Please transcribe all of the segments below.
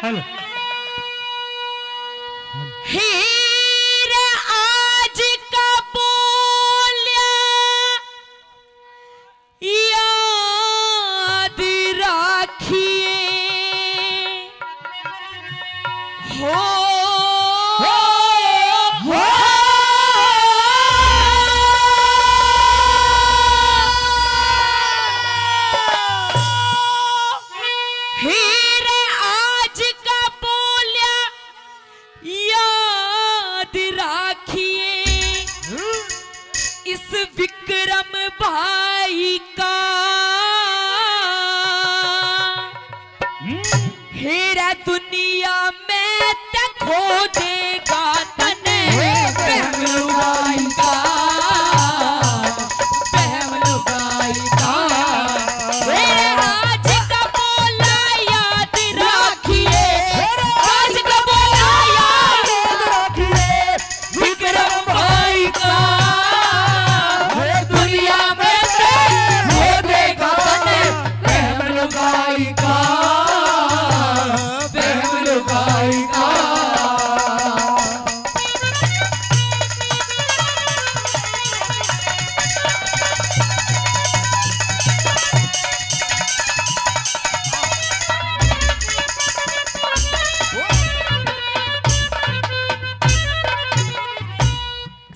Hello हीर आज का बोलिया याद राखिए हो हीर आज का बोलिया याद राखिए इस विक्रम भाई का हेरा दुनिया में तक खो देगा तने पहलवाई का पहलवाई का हेरा आज का बोला याद राखिए आज का बोला याद राखिए विक्रम भाई का दुनिया में से खो देगा तने पहलवाई का पहलवाई का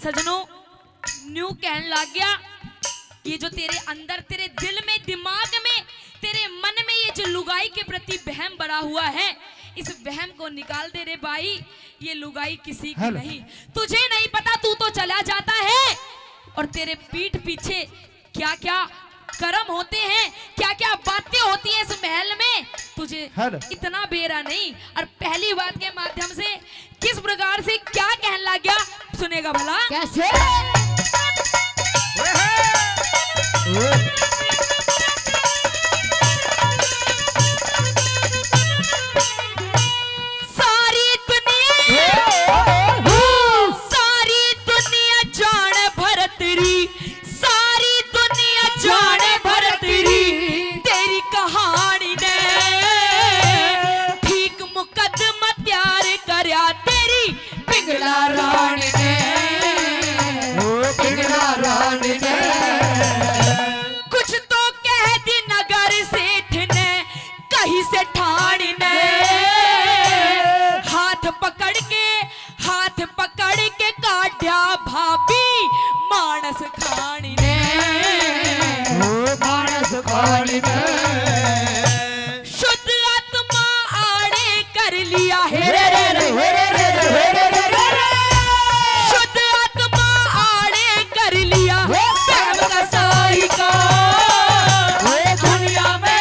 सजनों न्यू कहने लग गया ये जो तेरे अंदर तेरे दिल में दिमाग में तेरे मन में ये जो लुगाई के प्रति वहम बड़ा हुआ है इस वहम को निकाल दे रे भाई। ये लुगाई किसी की नहीं, तुझे नहीं पता, तू तो चला जाता है और तेरे पीठ पीछे क्या क्या कर्म होते हैं, क्या क्या बातें होती हैं इस महल में, तुझे इतना बेरा नहीं। और पहली बात के माध्यम से किस प्रकार से क्या कहने लग गया सुनेगा भला कैसे? सारी दुनिया जाने भरत री, सारी दुनिया जाने भरत री तेरी कहानी ने ठीक मुकदमा तैयार करया तेरी पिंगला रानी ने पिंगला रानी ने कुछ तो कह दी नगर सेठ ने कहीं से ठाणी ने हाथ पकड़ के काट्या भाभी मानस खानी ने मानस खानी ने शुद्ध आत्मा आड़े कर लिया है शुद्ध आत्मा आड़े कर लिया प्रेम का साई का दुनिया में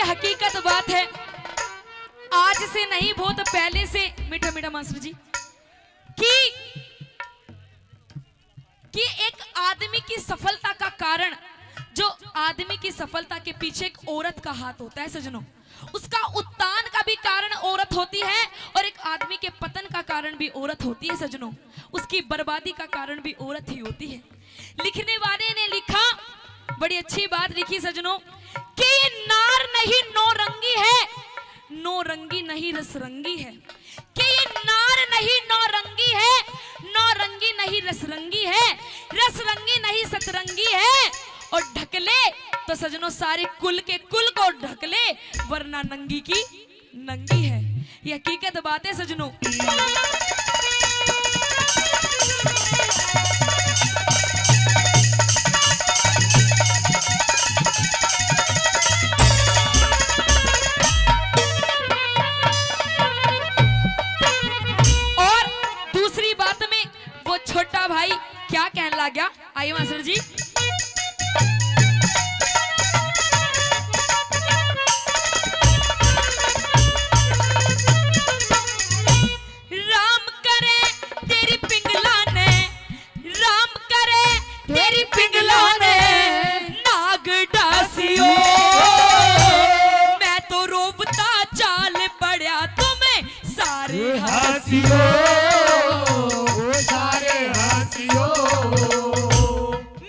हकीकत बात है, आज से नहीं बहुत पहले से मीठा मीठा मास्टर जी कि एक आदमी की सफलता का कारण, जो आदमी की सफलता के पीछे एक औरत का हाथ होता है सजनों, उसका उत्थान का भी कारण औरत होती है और एक आदमी के पतन का कारण भी औरत होती है सजनों, उसकी बर्बादी का कारण भी औरत ही होती है। लिखने वाले ने लिखा, बड़ी अच्छी बात लिखी सजनों, कि ये नार नहीं नौरंगी है, नौरंगी नहीं रसरंगी है, कि ये नार नहीं नौरंगी है, नौरंगी नहीं रसरंगी है, रसरंगी नहीं सतरंगी है, और ढकले तो तो सजनों सारे कुल के कुल को ढक ले, वरना नंगी की नंगी है। ये हकीकत बात है सजनों। और दूसरी बात में वो छोटा भाई क्या कहने लग गया, आइए मास्टर जी। राम करे तेरी पिंगला ने, राम करे तेरी पिंगला ने, नाग डासियो मैं तो रोबता चाल पड़ा तुम्हें सारे हासियो सारे हासियो।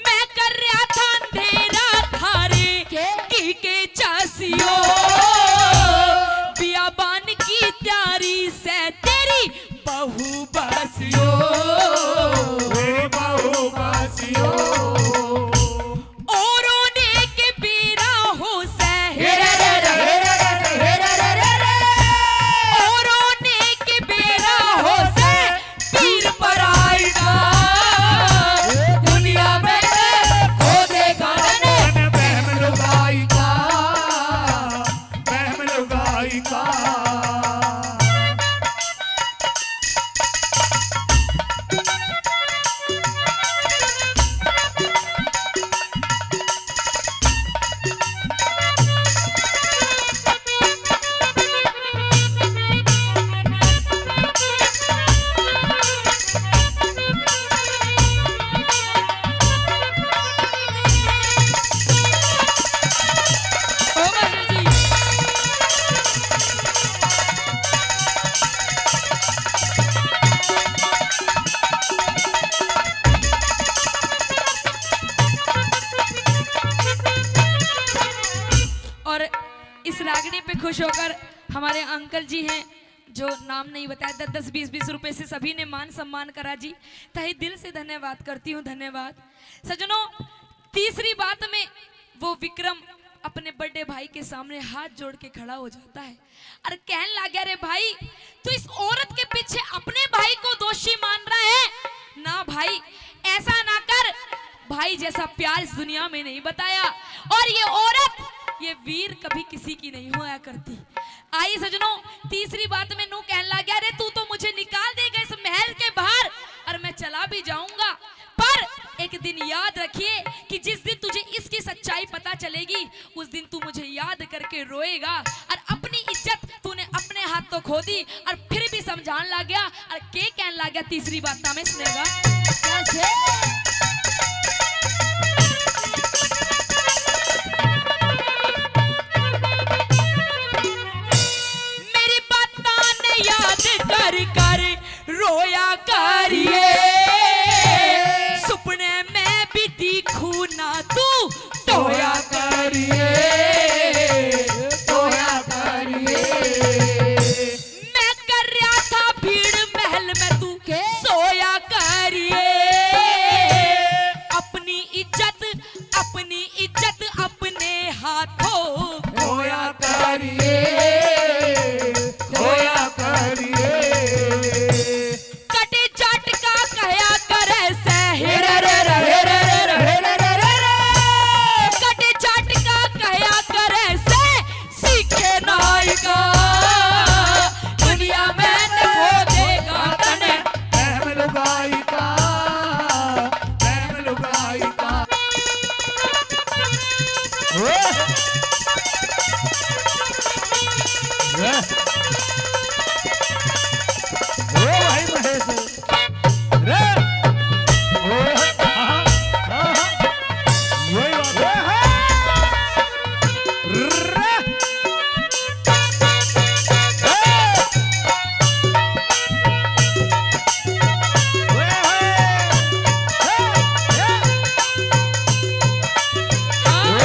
मैं कर रहा था अंधेरा थारे की चासियो, बियाबान की तैयारी से तेरी बहू बासियो, मेरी बहू बासियो। औरों ने के बेरा हो से, औरों ने के बेरा हो से पीर पर आएगा दुनिया में खो देगा ने। बहम लुगाई का, बहम लुगाई का। ओ मास्टर जी। और इस रागनी पे खुश होकर हमारे अंकल जी हैं, जो नाम नहीं बताया, 10-10, 20-20 रुपए से सभी ने मान सम्मान करा जी। तहे दिल से धन्यवाद करती हूँ, धन्यवाद सजनों। तीसरी बात में वो विक्रम अपने बड़े भाई के सामने हाथ जोड़ के खड़ा हो जाता है और कहने लगा, रे भाई तू इस औरत के पीछे अपने भाई को दोषी मान रहा है ना भाई, ऐसा ना कर, भाई जैसा प्यार इस दुनिया में नहीं बताया, और ये औरत ये वीर कभी किसी की नहीं हुआ करती। आई सजनों, तीसरी बात में नू कहने लगा, अरे तू तो मुझे निकाल देगा इस महल के बाहर और मैं चला भी जाऊंगा, पर एक दिन याद रखिए कि जिस दिन तुझे इसकी सच्चाई पता चलेगी उस दिन तू मुझे याद करके रोएगा, और अपनी इज्जत तूने अपने हाथ तो खो दी और फिर भी समझाने लग गया। और के कहने लग गया तीसरी बात ना में सुनेगा कैसे। याद कर कर रोया करिए, सुपने में भी दिखू ना तू टोया करिए, टोया करिए। मैं कर रहा था भीड़ महल में तू सोया करिए, अपनी इज्जत अपने हाथों खोया करिए, खोया करिए। कटे चाट का कहया करे से, कटे चाट का कहया करे से सीखे नायका, दुनिया में न खो देगा तने। बहम लुगाई का, बहम लुगाई का। भाई महेश रे,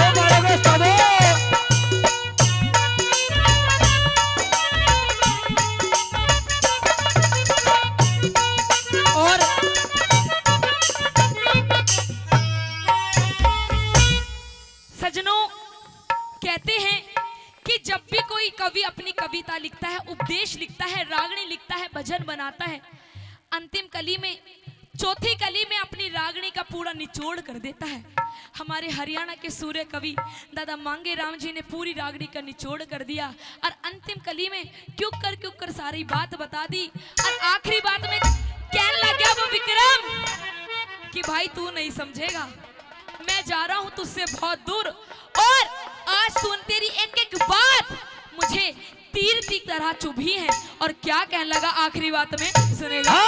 यही बात है। सज्जनों, कहते हैं कि जब भी कोई कवि अपनी कविता लिखता है, उपदेश लिखता है, रागनी लिखता है, भजन बनाता है, अंतिम कली में, चौथी कली में अपनी रागनी का पूरा निचोड़ कर देता है। हमारे हरियाणा के सूर्य कवि दादा मांगे राम जी ने पूरी रागनी का निचोड़ कर दिया और अंतिम कली में क्यों कर सारी बात बता दी। और आखिरी बात में कहने लग गया वो विक्रम कि भाई तू नहीं समझेगा, मैं जा रहा हूं तुझसे बहुत दूर, और आज सुन तेरी एक एक बात मुझे तीर की तरह चुभी है। और क्या कहने लगा आखिरी बात में, सुनेगा।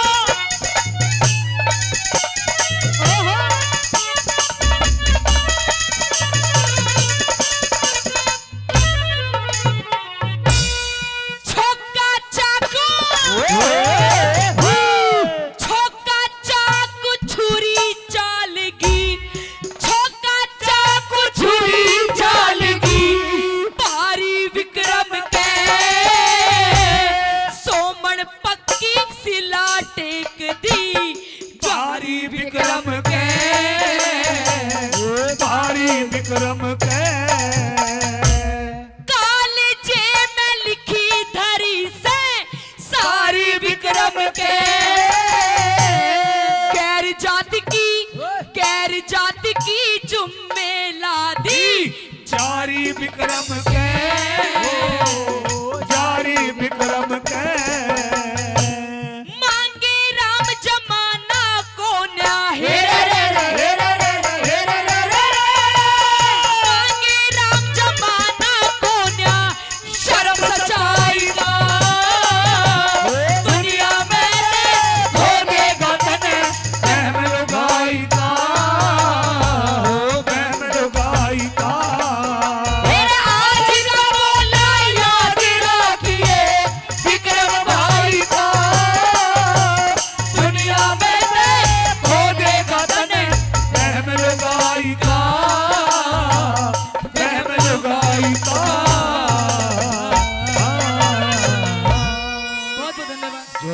छोका चाकू, छोका चाकू छुरी चालगी, छोका चाकू छुरी चालगी, भारी विक्रम के सोमन पक्की सिला टेक दी, भारी विक्रम के, भारी विक्रम के, कालजे में लिखी धरी से सारी विक्रम के, गैर जाति की जुम्मे ला दी, चारी विक्रम